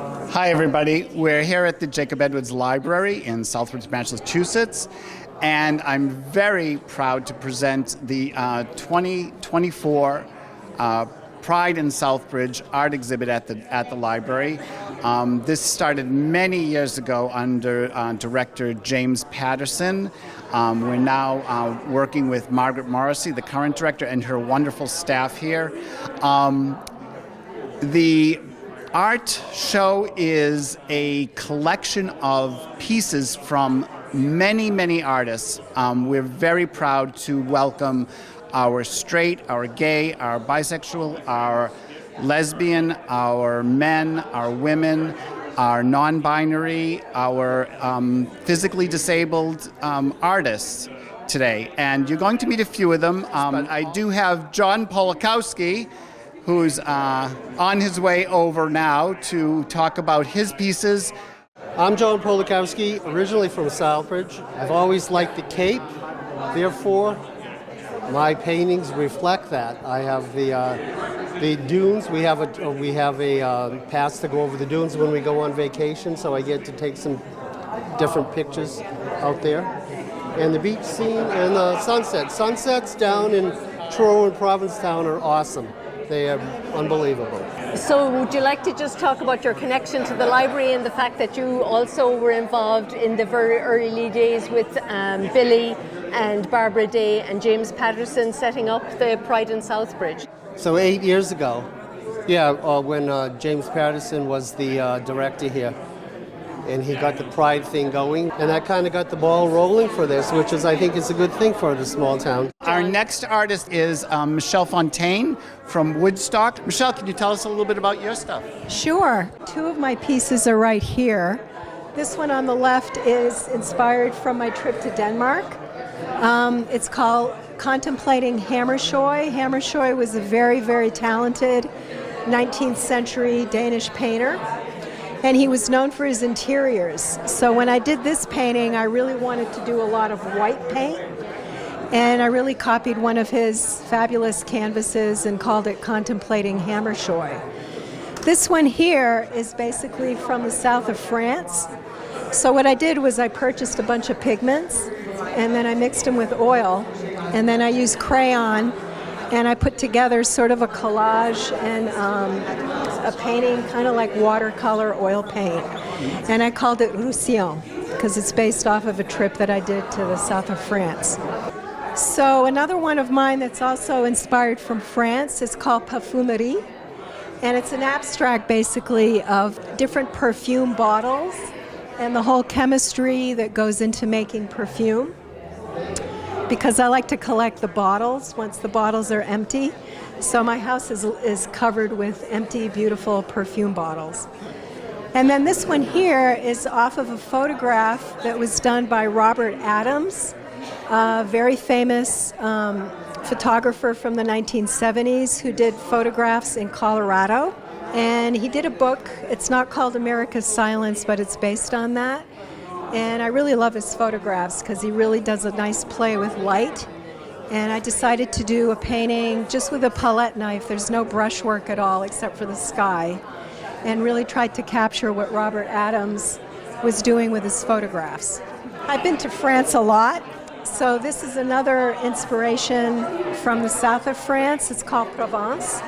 Hi, everybody. We're here at the Jacob Edwards Library in Southbridge, Massachusetts, and I'm very proud to present the 2024 Pride in Southbridge art exhibit at the library. This started many years ago under director James Patterson. We're now working with Margaret Morrissey, the current director, and her wonderful staff here. The art show is a collection of pieces from many, many artists. We're very proud to welcome our straight, our gay, our bisexual, our lesbian, our men, our women, our non-binary, our physically disabled artists today. And you're going to meet a few of them. I do have John Polakowski, who's on his way over now to talk about his pieces. I'm John Polakowski, originally from Southbridge. I've always liked the Cape, therefore my paintings reflect that. I have the dunes. We have a pass to go over the dunes when we go on vacation, so I get to take some different pictures out there. And the beach scene and the sunset. Sunsets down in Truro and Provincetown are awesome. They are unbelievable. So would you like to just talk about your connection to the library and the fact that you also were involved in the very early days with Billy and Barbara Day and James Patterson setting up the Pride in Southbridge? So 8 years ago, when James Patterson was the director here, and he got the Pride thing going, and that kind of got the ball rolling for this, which I think is a good thing for the small town. Our next artist is Michelle Fontaine from Woodstock. Michelle, can you tell us a little bit about your stuff? Sure. Two of my pieces are right here. This one on the left is inspired from my trip to Denmark. It's called Contemplating Hammershoy. Hammershoy was a very, very talented 19th century Danish painter. And he was known for his interiors. So when I did this painting, I really wanted to do a lot of white paint. And I really copied one of his fabulous canvases and called it Contemplating Hammershoy. This one here is basically from the south of France. So what I did was I purchased a bunch of pigments, and then I mixed them with oil, and then I used crayon, and I put together sort of a collage and a painting, kind of like watercolor oil paint. And I called it Roussillon, because it's based off of a trip that I did to the south of France. So another one of mine that's also inspired from France is called Parfumerie. And it's an abstract, basically, of different perfume bottles and the whole chemistry that goes into making perfume. Because I like to collect the bottles once the bottles are empty. So my house is covered with empty, beautiful perfume bottles. And then this one here is off of a photograph that was done by Robert Adams, a very famous photographer from the 1970s who did photographs in Colorado. And he did a book. It's not called America's Silence, but it's based on that. And I really love his photographs because he really does a nice play with light. And I decided to do a painting just with a palette knife. There's no brushwork at all except for the sky. And really tried to capture what Robert Adams was doing with his photographs. I've been to France a lot. So this is another inspiration from the south of France. It's called Provence.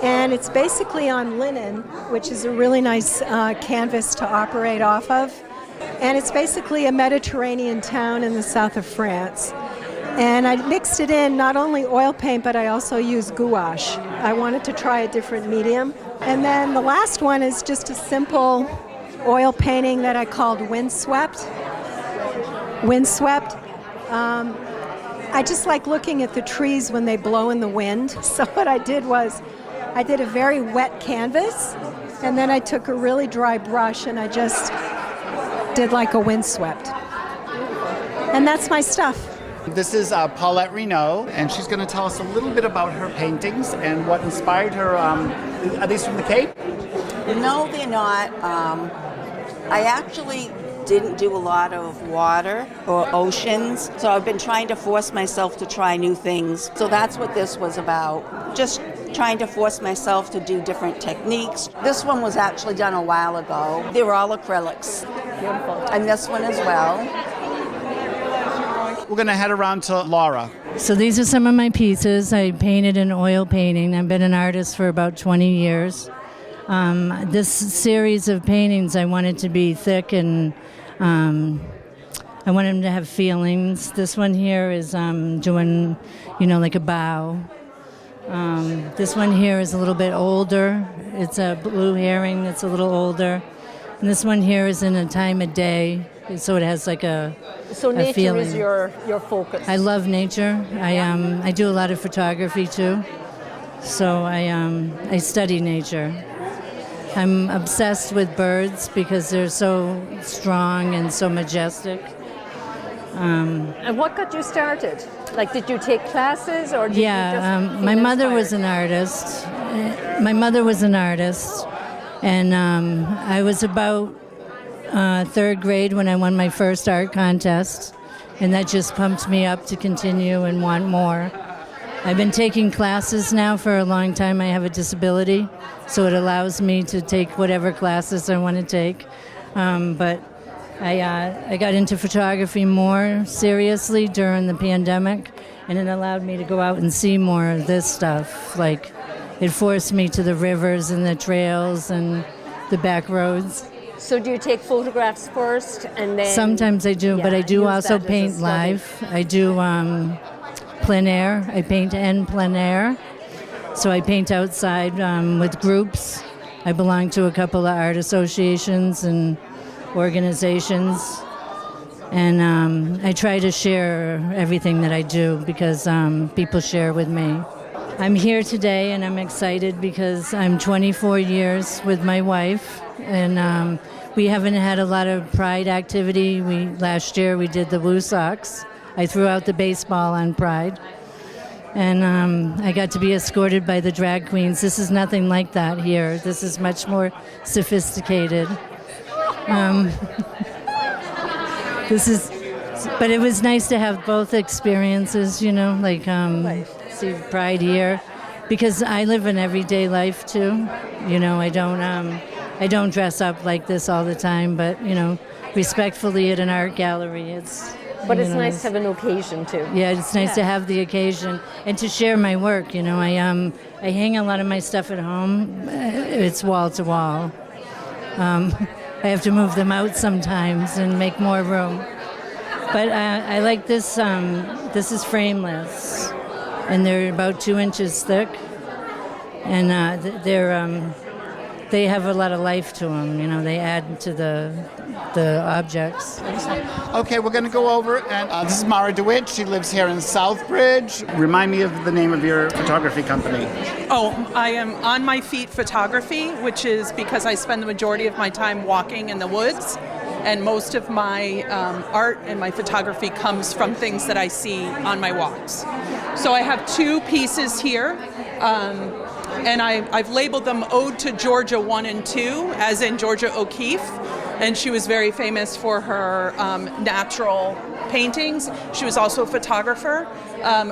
And it's basically on linen, which is a really nice canvas to operate off of. And it's basically a Mediterranean town in the south of France. And I mixed it in not only oil paint, but I also used gouache. I wanted to try a different medium. And then the last one is just a simple oil painting that I called Windswept. Windswept. I just like looking at the trees when they blow in the wind. So what I did was I did a very wet canvas, and then I took a really dry brush and I just did like a windswept. And that's my stuff. This is Paulette Renaud, and she's going to tell us a little bit about her paintings and what inspired her. Are these from the Cape? No, they're not. I actually didn't do a lot of water or oceans. So I've been trying to force myself to try new things. So that's what this was about. Just trying to force myself to do different techniques. This one was actually done a while ago. They were all acrylics. Beautiful. And this one as well. We're going to head around to Laura. So these are some of my pieces. I painted in oil painting. I've been an artist for about 20 years. This series of paintings, I wanted to be thick and I wanted them to have feelings. This one here is doing, like a bow. This one here is a little bit older. It's a blue herring that's a little older. And this one here is in a time of day, so it has like a nature feeling. is your focus. I love nature. I do a lot of photography too, so I study nature. I'm obsessed with birds because they're so strong and so majestic. And what got you started? Like, did you take classes or did you just my feel mother was inspired? an artist, and I was about third grade when I won my first art contest, and that just pumped me up to continue and want more. I've been taking classes now for a long time. I have a disability, so it allows me to take whatever classes I want to take. But I got into photography more seriously during the pandemic, and it allowed me to go out and see more of this stuff. Like, it forced me to the rivers and the trails and the back roads. So do you take photographs first and then... Sometimes I do, but I do use also that as a paint study. live. I do plein air. I paint en plein air. So I paint outside with groups. I belong to a couple of art associations and organizations. And I try to share everything that I do because people share with me. I'm here today and I'm excited because I'm 24 years with my wife, and we haven't had a lot of Pride activity. Last year we did the Woo Sox. I threw out the baseball on Pride, and I got to be escorted by the drag queens. This is nothing like that here. This is much more sophisticated. But it was nice to have both experiences, see Pride here, because I live an everyday life too. I don't dress up like this all the time, but respectfully at an art gallery, it's. But it's nice to have an occasion too. Yeah, it's nice to have the occasion and to share my work. I hang a lot of my stuff at home. It's wall to wall. I have to move them out sometimes and make more room. But I like this. This is frameless, and they're about 2 inches thick, and they have a lot of life to them. They add to the objects. Okay, we're going to go over, and this is Mara DeWitt. She lives here in Southbridge. Remind me of the name of your photography company. Oh, I am On My Feet Photography, which is because I spend the majority of my time walking in the woods, and most of my art and my photography comes from things that I see on my walks. So I have 2 pieces here, and I've labeled them Ode to Georgia 1 and 2, as in Georgia O'Keeffe. And she was very famous for her natural paintings. She was also a photographer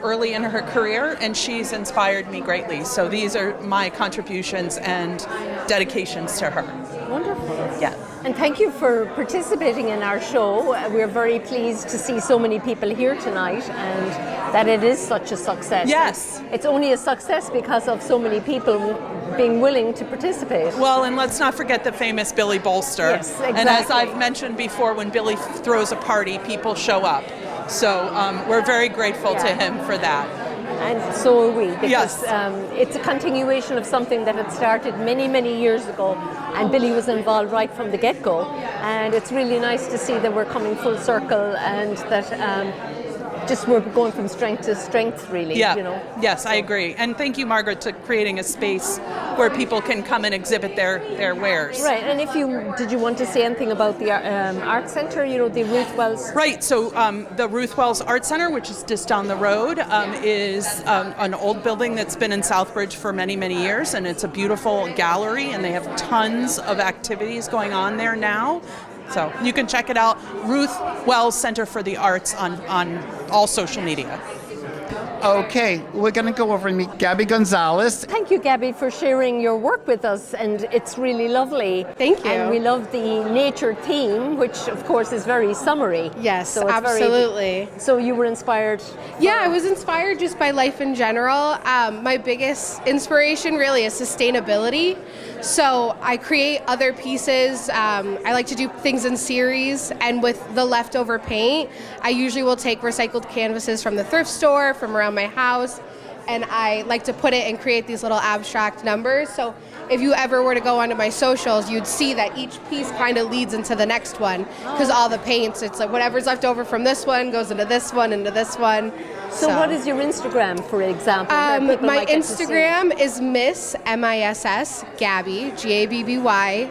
early in her career, and she's inspired me greatly. So these are my contributions and dedications to her. Wonderful. Yeah. And thank you for participating in our show. We're very pleased to see so many people here tonight and that it is such a success. Yes. It's only a success because of so many people being willing to participate. Well, and let's not forget the famous Billy Bolster. Yes, exactly. And as I've mentioned before, when Billy throws a party, people show up. So we're very grateful to him for that. And so are we, because Yes. it's a continuation of something that had started many, many years ago, and Billy was involved right from the get-go. And it's really nice to see that we're coming full circle and that just we're going from strength to strength, really. Yeah. Yes, I agree. And thank you, Margaret, to creating a space where people can come and exhibit their wares. Right. And did you want to say anything about the art center? The Ruth Wells. Right. So the Ruth Wells Art Center, which is just down the road, is an old building that's been in Southbridge for many, many years, and it's a beautiful gallery, and they have tons of activities going on there now. So you can check it out, Ruth Wells Center for the Arts on all social media. Okay, we're going to go over and meet Gabby Gonzalez. Thank you, Gabby, for sharing your work with us, and it's really lovely. Thank you. And we love the nature theme, which of course is very summery. Yes, so it's absolutely. So you were inspired? Yeah, I was inspired just by life in general. My biggest inspiration really is sustainability. So I create other pieces. I like to do things in series, and with the leftover paint, I usually will take recycled canvases from the thrift store, from around my house, and I like to put it and create these little abstract numbers. So if you ever were to go onto my socials, you'd see that each piece kind of leads into the next one, because all the paints, it's like whatever's left over from this one goes into this one, into this one. So what is your Instagram, for example? My Instagram is Miss MISS Gabby, GABBY,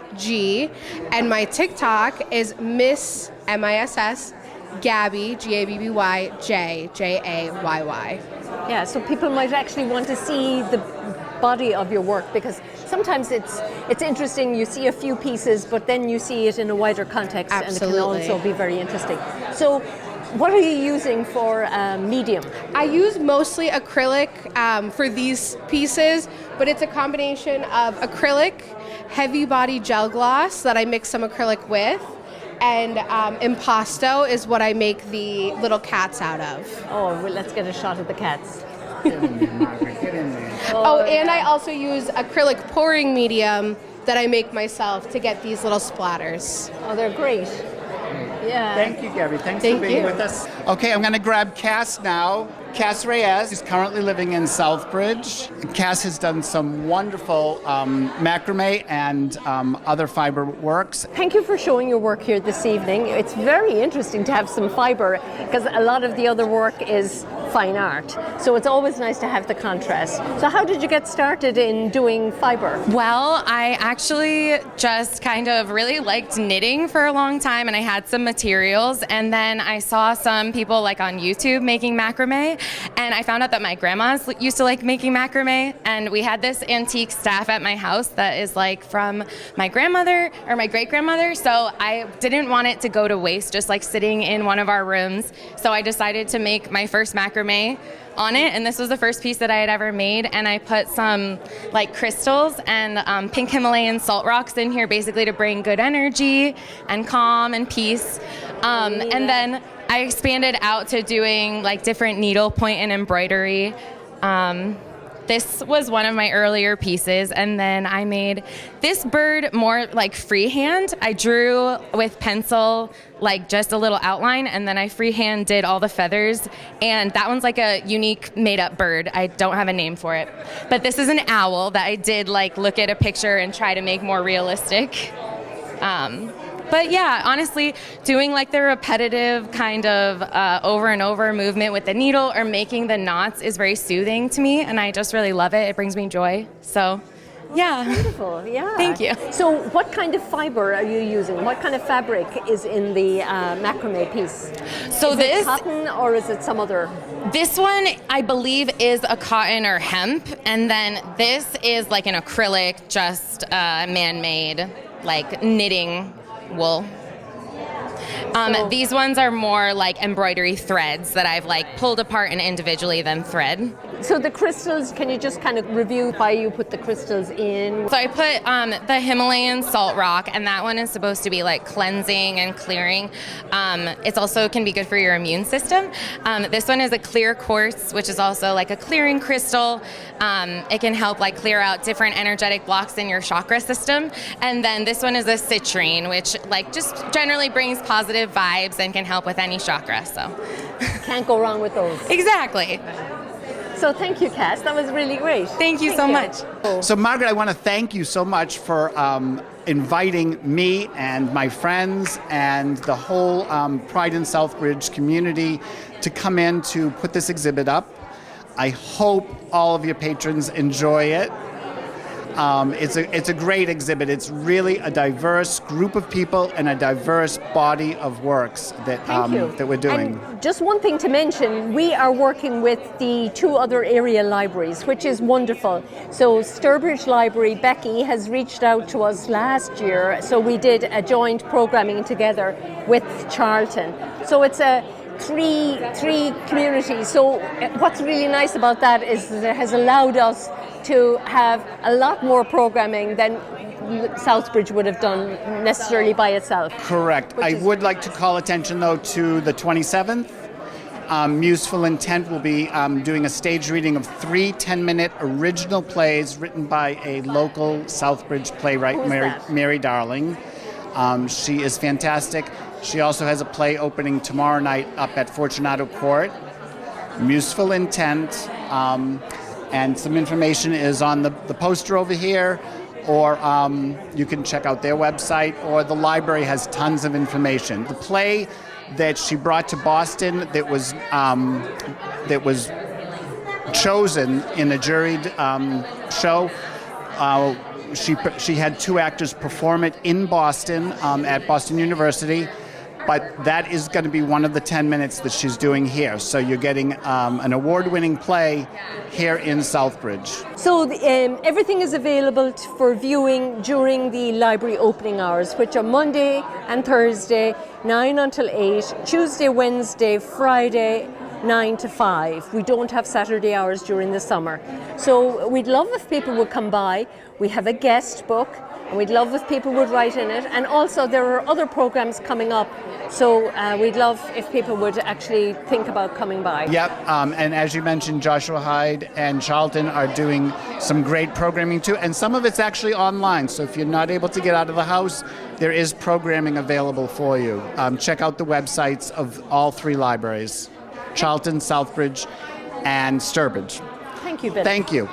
and my TikTok is Miss MISS Gabby, GABBY, JAYY. Yeah, so people might actually want to see the body of your work, because sometimes it's interesting, you see a few pieces, but then you see it in a wider context. Absolutely. And it can also be very interesting. So what are you using for medium? I use mostly acrylic for these pieces, but it's a combination of acrylic, heavy body gel gloss that I mix some acrylic with, and impasto is what I make the little cats out of. Oh, well, let's get a shot of the cats. Get in there, Margaret, get in there. And I also use acrylic pouring medium that I make myself to get these little splatters. Oh, they're great. Yeah. Thank you, Gabby. Thanks Thank for being you. with us. Okay, I'm going to grab Cass now. Cass Reyes is currently living in Southbridge. Cass has done some wonderful macrame and other fiber works. Thank you for showing your work here this evening. It's very interesting to have some fiber, because a lot of the other work is fine art. So it's always nice to have the contrast. So how did you get started in doing fiber? Well, I actually just kind of really liked knitting for a long time, and I had some materials, and then I saw some people like on YouTube making macrame, and I found out that my grandmas used to like making macrame, and we had this antique staff at my house that is like from my grandmother or my great-grandmother, so I didn't want it to go to waste just like sitting in one of our rooms, so I decided to make my first macrame on it, and this was the first piece that I had ever made, and I put some like crystals and pink Himalayan salt rocks in here basically to bring good energy and calm and peace, and then I expanded out to doing like different needle point and embroidery. This was one of my earlier pieces, and then I made this bird more like freehand. I drew with pencil like just a little outline, and then I freehand did all the feathers, and that one's like a unique made-up bird. I don't have a name for it, but this is an owl that I did like look at a picture and try to make more realistic. But yeah, honestly, doing like the repetitive kind of over and over movement with the needle or making the knots is very soothing to me, and I just really love it. It brings me joy. So, yeah. Beautiful, yeah. Thank you. So what kind of fiber are you using? What kind of fabric is in the macrame piece? So is this it cotton or is it some other? This one, I believe, is a cotton or hemp, and then this is like an acrylic, just man-made, like knitting wool. These ones are more like embroidery threads that I've like pulled apart and individually then thread. So the crystals, can you just kind of review why you put the crystals in? So I put the Himalayan salt rock, and that one is supposed to be like cleansing and clearing. It's also can be good for your immune system. This one is a clear quartz, which is also like a clearing crystal. It can help like clear out different energetic blocks in your chakra system. And then this one is a citrine, which like just generally brings positive vibes and can help with any chakra. So can't go wrong with those. Exactly. So thank you, Cass. That was really great. Thank you so much. So Margaret, I want to thank you so much for inviting me and my friends and the whole Pride in Southbridge community to come in to put this exhibit up. I hope all of your patrons enjoy it. It's a great exhibit. It's really a diverse group of people and a diverse body of works that we're doing. And just one thing to mention, we are working with the two other area libraries, which is wonderful. So Southbridge Library, Becky, has reached out to us last year, so we did a joint programming together with Charlton. So it's a three communities. So what's really nice about that is that it has allowed us to have a lot more programming than Southbridge would have done necessarily by itself. Correct. I would like to call attention, though, to the 27th. Museful Intent will be doing a stage reading of 3 10-minute original plays written by a local Southbridge playwright, Mary Darling. She is fantastic. She also has a play opening tomorrow night up at Fortunato Court. Museful Intent. And some information is on the poster over here, or you can check out their website, or the library has tons of information. The play that she brought to Boston that was chosen in a juried show, she had 2 actors perform it in Boston at Boston University. But that is going to be one of the 10 minutes that she's doing here. So you're getting an award-winning play here in Southbridge. So everything is available for viewing during the library opening hours, which are Monday and Thursday, 9 until 8, Tuesday, Wednesday, Friday, 9 to 5. We don't have Saturday hours during the summer. So we'd love if people would come by. We have a guest book, and we'd love if people would write in it. And also there are other programs coming up. So we'd love if people would actually think about coming by. Yep, and as you mentioned, Joshua Hyde and Charlton are doing some great programming too, and some of it's actually online. So if you're not able to get out of the house, there is programming available for you. Check out the websites of all 3 libraries, Charlton, Southbridge, and Southbridge. Thank you, Bill. Thank you.